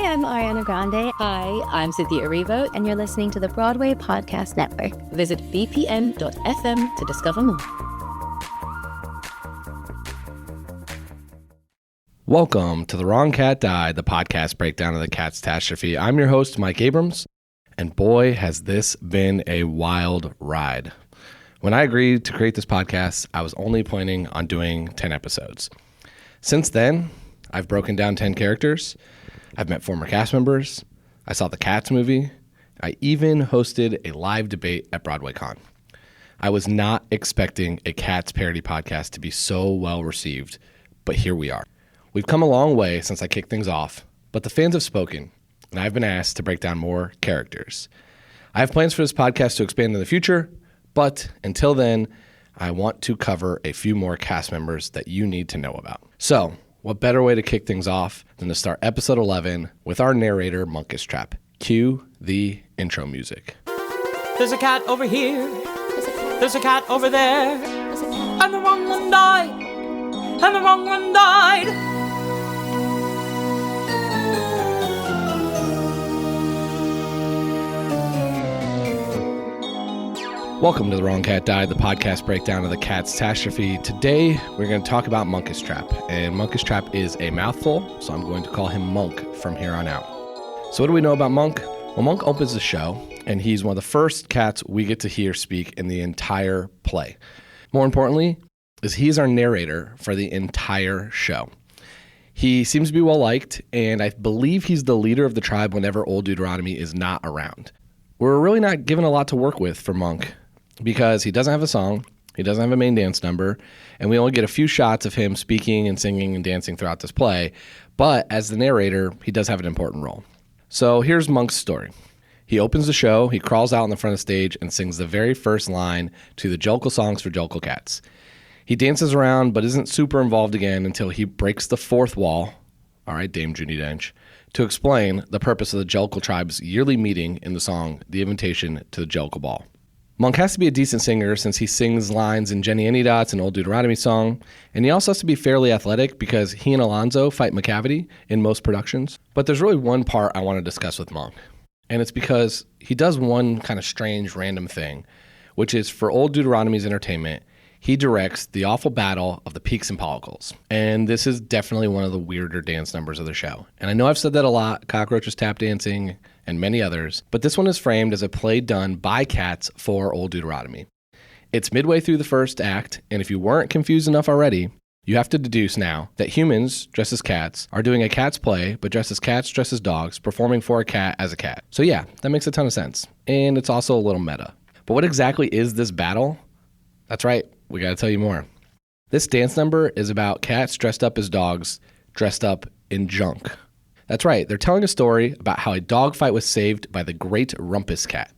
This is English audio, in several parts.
I'm Ariana Grande. Hi, I'm Cynthia Erivo. And you're listening to the Broadway Podcast Network. Visit bpn.fm to discover more. Welcome to The Wrong Cat Died, the podcast breakdown of the catastrophe. I'm your host, Mike Abrams, and boy, has this been a wild ride. When I agreed to create this podcast, I was only planning on doing 10 episodes. Since then, I've broken down 10 characters, I've met former cast members, I saw the Cats movie, I even hosted a live debate at BroadwayCon. I was not expecting a Cats parody podcast to be so well received, but here we are. We've come a long way since I kicked things off, but the fans have spoken, and I've been asked to break down more characters. I have plans for this podcast to expand in the future, but until then, I want to cover a few more cast members that you need to know about. So, what better way to kick things off than to start episode 11 with our narrator, Munkustrap. Cue the intro music. There's a cat over here. There's a cat over there. And the wrong one died. And the wrong one died. Welcome to The Wrong Cat Died, the podcast breakdown of the catastrophe. Today, we're going to talk about Munkustrap, and Munkustrap is a mouthful, so I'm going to call him Monk from here on out. So what do we know about Monk? Well, Monk opens the show, and he's one of the first cats we get to hear speak in the entire play. More importantly, is he's our narrator for the entire show. He seems to be well-liked, and I believe he's the leader of the tribe whenever Old Deuteronomy is not around. We're really not given a lot to work with for Monk, because he doesn't have a song, he doesn't have a main dance number, and we only get a few shots of him speaking and singing and dancing throughout this play. But as the narrator, he does have an important role. So here's Monk's story. He opens the show, he crawls out in the front of the stage and sings the very first line to the Jokel songs for Jokel Cats. He dances around but isn't super involved again until he breaks the fourth wall, all right, Dame Judi Dench, to explain the purpose of the Jokel tribe's yearly meeting in the song, The Invitation to the Jokel Ball. Monk has to be a decent singer since he sings lines in Jenny Anydots and Old Deuteronomy song, and he also has to be fairly athletic because he and Alonzo fight Macavity in most productions. But there's really one part I want to discuss with Monk, and it's because he does one kind of strange random thing, which is for Old Deuteronomy's entertainment, he directs the awful battle of the Peaks and Pollicles. And this is definitely one of the weirder dance numbers of the show. And I know I've said that a lot, Cockroaches Tap Dancing, and many others, but this one is framed as a play done by cats for Old Deuteronomy. It's midway through the first act, and if you weren't confused enough already, you have to deduce now that humans dressed as cats are doing a cat's play, but dressed as cats, dressed as dogs, performing for a cat as a cat. So yeah, that makes a ton of sense. And it's also a little meta. But what exactly is this battle? That's right, we gotta tell you more. This dance number is about cats dressed up as dogs, dressed up in junk. That's right, they're telling a story about how a dog fight was saved by the Great Rumpus Cat.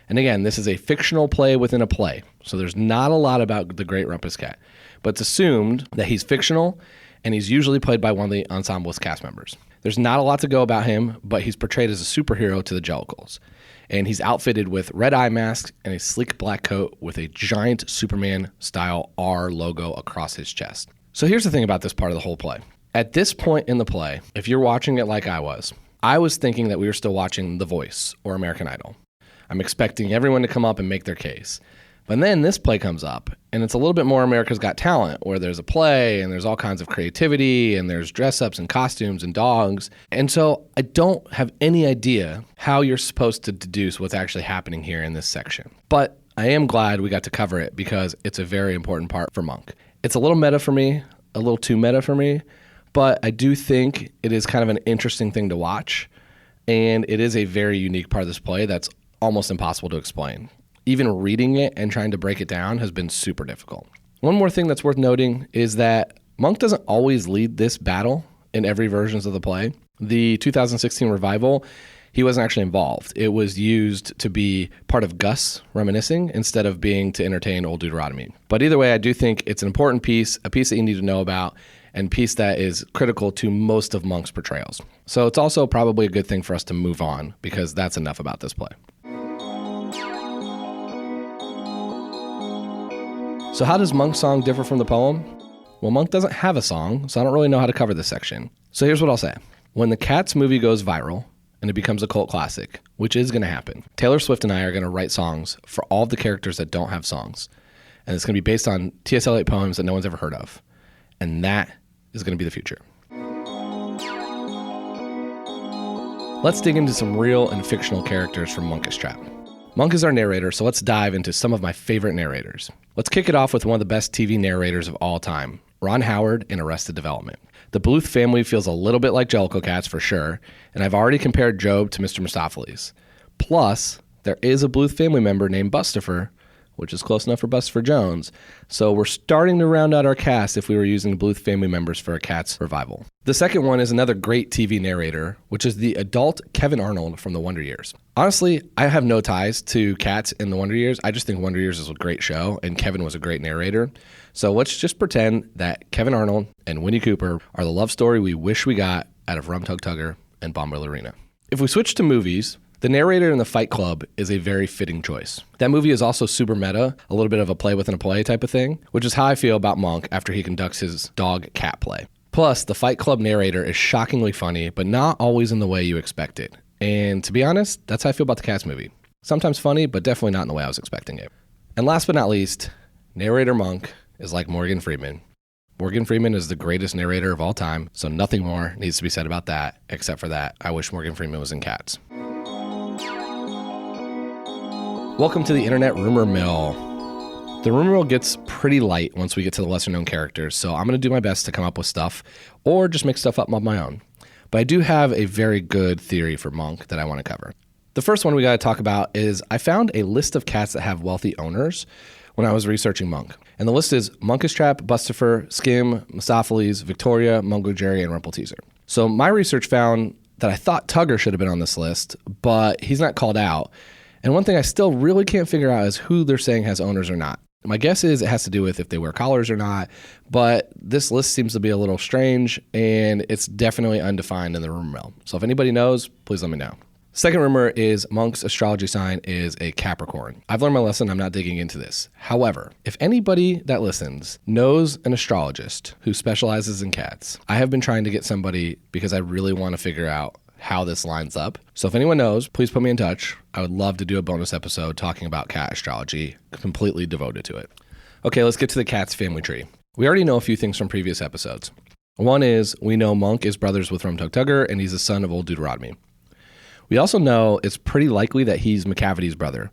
And again, this is a fictional play within a play, so there's not a lot about the Great Rumpus Cat. But it's assumed that he's fictional, and he's usually played by one of the ensemble's cast members. There's not a lot to go about him, but he's portrayed as a superhero to the Jokels. And he's outfitted with red eye masks and a sleek black coat with a giant Superman-style R logo across his chest. So here's the thing about this part of the whole play. At this point in the play, if you're watching it like I was thinking that we were still watching The Voice or American Idol. I'm expecting everyone to come up and make their case. But then this play comes up, and it's a little bit more America's Got Talent, where there's a play, and there's all kinds of creativity, and there's dress-ups and costumes and dogs. And so I don't have any idea how you're supposed to deduce what's actually happening here in this section. But I am glad we got to cover it because it's a very important part for Monk. It's a little meta for me, a little too meta for me, but I do think it is kind of an interesting thing to watch, and it is a very unique part of this play that's almost impossible to explain. Even reading it and trying to break it down has been super difficult. One more thing that's worth noting is that Monk doesn't always lead this battle in every versions of the play. The 2016 revival, he wasn't actually involved. It was used to be part of Gus reminiscing instead of being to entertain Old Deuteronomy. But either way, I do think it's an important piece, a piece that you need to know about, and a piece that is critical to most of Monk's portrayals. So it's also probably a good thing for us to move on because that's enough about this play. So how does Monk's song differ from the poem? Well, Monk doesn't have a song, so I don't really know how to cover this section. So here's what I'll say. When the Cats movie goes viral and it becomes a cult classic, which is going to happen, Taylor Swift and I are going to write songs for all of the characters that don't have songs. And it's going to be based on T.S. Eliot poems that no one's ever heard of. And that is going to be the future. Let's dig into some real and fictional characters from Munkustrap. Monk is our narrator, so let's dive into some of my favorite narrators. Let's kick it off with one of the best TV narrators of all time, Ron Howard in Arrested Development. The Bluth family feels a little bit like Jellicle Cats for sure, and I've already compared Job to Mr. Mistopheles. Plus, there is a Bluth family member named Bustifer, which is close enough for Bustifer Jones, so we're starting to round out our cast if we were using Bluth family members for a Cats revival. The second one is another great TV narrator, which is the adult Kevin Arnold from The Wonder Years. Honestly, I have no ties to Cats in The Wonder Years. I just think Wonder Years is a great show, and Kevin was a great narrator. So let's just pretend that Kevin Arnold and Winnie Cooper are the love story we wish we got out of Rum Tug Tugger and Bomb Ballerina. If we switch to movies, the narrator in The Fight Club is a very fitting choice. That movie is also super meta, a little bit of a play within a play type of thing, which is how I feel about Monk after he conducts his dog-cat play. Plus, the Fight Club narrator is shockingly funny, but not always in the way you expect it. And to be honest, that's how I feel about the Cats movie. Sometimes funny, but definitely not in the way I was expecting it. And last but not least, narrator Monk is like Morgan Freeman. Morgan Freeman is the greatest narrator of all time, so nothing more needs to be said about that, except for that I wish Morgan Freeman was in Cats. Welcome to the Internet Rumor Mill. The rumor mill gets pretty light once we get to the lesser known characters, so I'm going to do my best to come up with stuff or just make stuff up on my own. But I do have a very good theory for Monk that I want to cover. The first one we got to talk about is I found a list of cats that have wealthy owners when I was researching Monk. And the list is Munkustrap, Bustifer, Skim, Mistopheles, Victoria, Mungo Jerry, and Rumpelteazer. So my research found that I thought Tugger should have been on this list, but he's not called out. And one thing I still really can't figure out is who they're saying has owners or not. My guess is it has to do with if they wear collars or not, but this list seems to be a little strange, and it's definitely undefined in the rumor mill. So if anybody knows, please let me know. Second rumor is Monk's astrology sign is a Capricorn. I've learned my lesson. I'm not digging into this. However, if anybody that listens knows an astrologist who specializes in cats, I have been trying to get somebody because I really want to figure out how this lines up. So if anyone knows, please put me in touch. I would love to do a bonus episode talking about cat astrology, completely devoted to it. Okay, let's get to the cat's family tree. We already know a few things from previous episodes. One is we know Monk is brothers with Rum Tug Tugger, and he's the son of Old Deuteronomy. We also know it's pretty likely that he's Macavity's brother,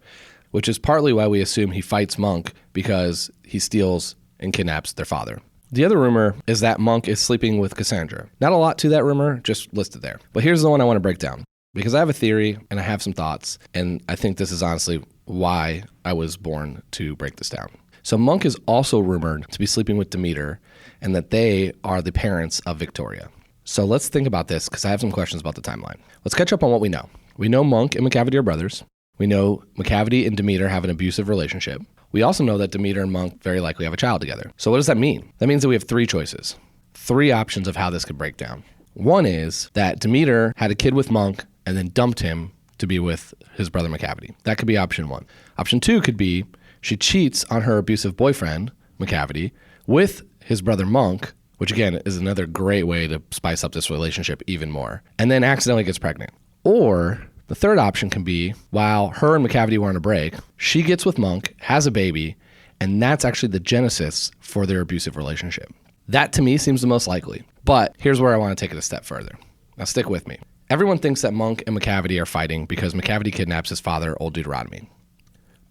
which is partly why we assume he fights Monk because he steals and kidnaps their father. The other rumor is that Monk is sleeping with Cassandra. Not a lot to that rumor, just listed there. But here's the one I want to break down because I have a theory and I have some thoughts, and I think this is honestly why I was born to break this down. So Monk is also rumored to be sleeping with Demeter and that they are the parents of Victoria. So let's think about this because I have some questions about the timeline. Let's catch up on what we know. We know Monk and Macavity are brothers. We know Macavity and Demeter have an abusive relationship. We also know that Demeter and Monk very likely have a child together. So what does that mean? That means that we have three choices, three options of how this could break down. One is that Demeter had a kid with Monk and then dumped him to be with his brother Macavity. That could be option one. Option two could be she cheats on her abusive boyfriend, Macavity, with his brother Monk, which again is another great way to spice up this relationship even more, and then accidentally gets pregnant. Or the third option can be, while her and Macavity were on a break, she gets with Monk, has a baby, and that's actually the genesis for their abusive relationship. That to me seems the most likely. But here's where I want to take it a step further. Now stick with me. Everyone thinks that Monk and Macavity are fighting because Macavity kidnaps his father, Old Deuteronomy.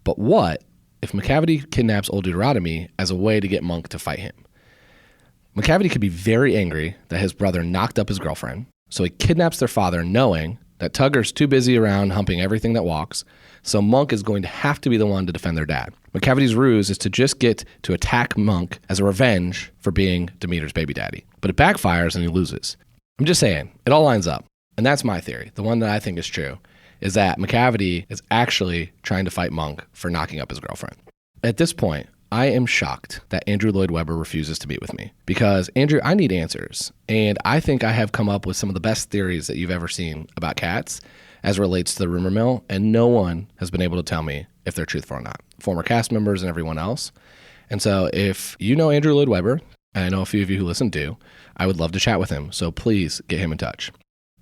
But what if Macavity kidnaps Old Deuteronomy as a way to get Monk to fight him? Macavity could be very angry that his brother knocked up his girlfriend, so he kidnaps their father knowing that Tugger's too busy around humping everything that walks, so Monk is going to have to be the one to defend their dad. Macavity's ruse is to just get to attack Monk as a revenge for being Demeter's baby daddy. But it backfires and he loses. I'm just saying, it all lines up. And that's my theory. The one that I think is true is that Macavity is actually trying to fight Monk for knocking up his girlfriend. At this point, I am shocked that Andrew Lloyd Webber refuses to meet with me because, Andrew, I need answers. And I think I have come up with some of the best theories that you've ever seen about cats as relates to the rumor mill, and no one has been able to tell me if they're truthful or not, former cast members and everyone else. And so if you know Andrew Lloyd Webber, and I know a few of you who listen do, I would love to chat with him. So please get him in touch.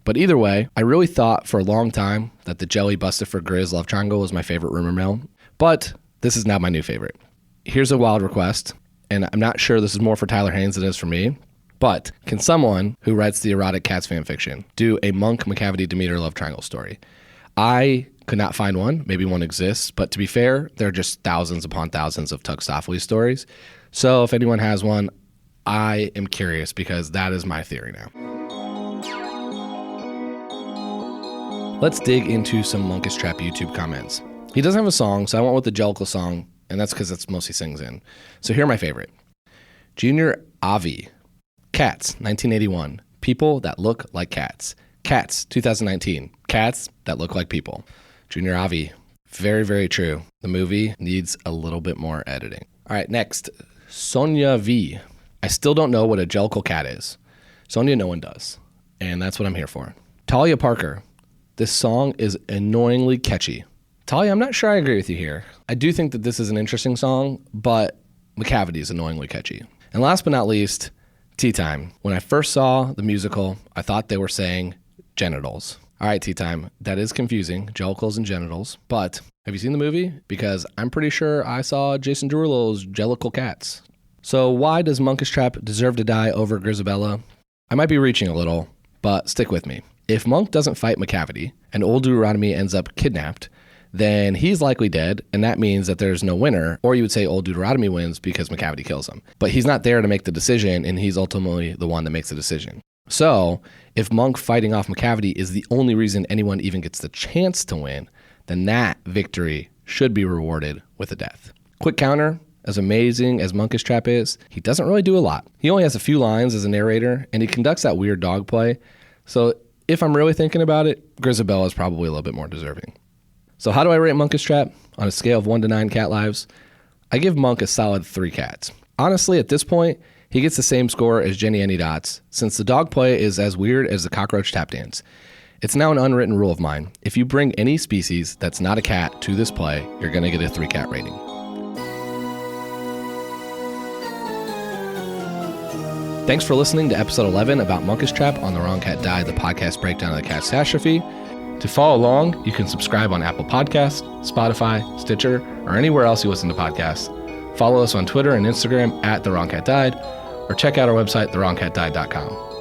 But either way, I really thought for a long time that the Jelly Busted for Grizz love triangle was my favorite rumor mill, but this is now my new favorite. Here's a wild request, and I'm not sure this is more for Tyler Haynes than it is for me, but can someone who writes the erotic cats fan fiction do a Monk, Macavity, Demeter love triangle story? I could not find one. Maybe one exists, but to be fair, there are just thousands upon thousands of Tugstoffoli stories. So if anyone has one, I am curious because that is my theory now. Let's dig into some Munkustrap YouTube comments. He doesn't have a song, so I went with the Jellicle song, and that's because that's most he sings in. So here are my favorite. Junior Avi. Cats, 1981. People that look like cats. Cats, 2019. Cats that look like people. Junior Avi. Very, very true. The movie needs a little bit more editing. All right, next. Sonia V. I still don't know what a Jellicle cat is. Sonia, no one does. And that's what I'm here for. Talia Parker. This song is annoyingly catchy. Talia, I'm not sure I agree with you here. I do think that this is an interesting song, but Macavity is annoyingly catchy. And last but not least, Tea Time. When I first saw the musical, I thought they were saying genitals. All right, Tea Time, that is confusing, Jellicles and genitals, but have you seen the movie? Because I'm pretty sure I saw Jason Derulo's Jellicle cats. So why does Munkustrap deserve to die over Grizabella? I might be reaching a little, but stick with me. If Monk doesn't fight Macavity and Old Deuteronomy ends up kidnapped, then he's likely dead, and that means that there's no winner, or you would say Old Deuteronomy wins because Macavity kills him. But he's not there to make the decision, and he's ultimately the one that makes the decision. So, if Monk fighting off Macavity is the only reason anyone even gets the chance to win, then that victory should be rewarded with a death. Quick counter, as amazing as Munkustrap is, he doesn't really do a lot. He only has a few lines as a narrator, and he conducts that weird dog play. So, if I'm really thinking about it, Grizabella is probably a little bit more deserving. So how do I rate Munkustrap? On a scale of 1 to 9 cat lives, I give Monk a solid 3 cats. Honestly, at this point, he gets the same score as Jenny Any Dots, since the dog play is as weird as the cockroach tap dance. It's now an unwritten rule of mine. If you bring any species that's not a cat to this play, you're going to get a 3 cat rating. Thanks for listening to episode 11 about Munkustrap on The Wrong Cat Died, the podcast breakdown of the catastrophe. To follow along, you can subscribe on Apple Podcasts, Spotify, Stitcher, or anywhere else you listen to podcasts. Follow us on Twitter and Instagram at The Wrong Cat Died, or check out our website, thewrongcatdied.com.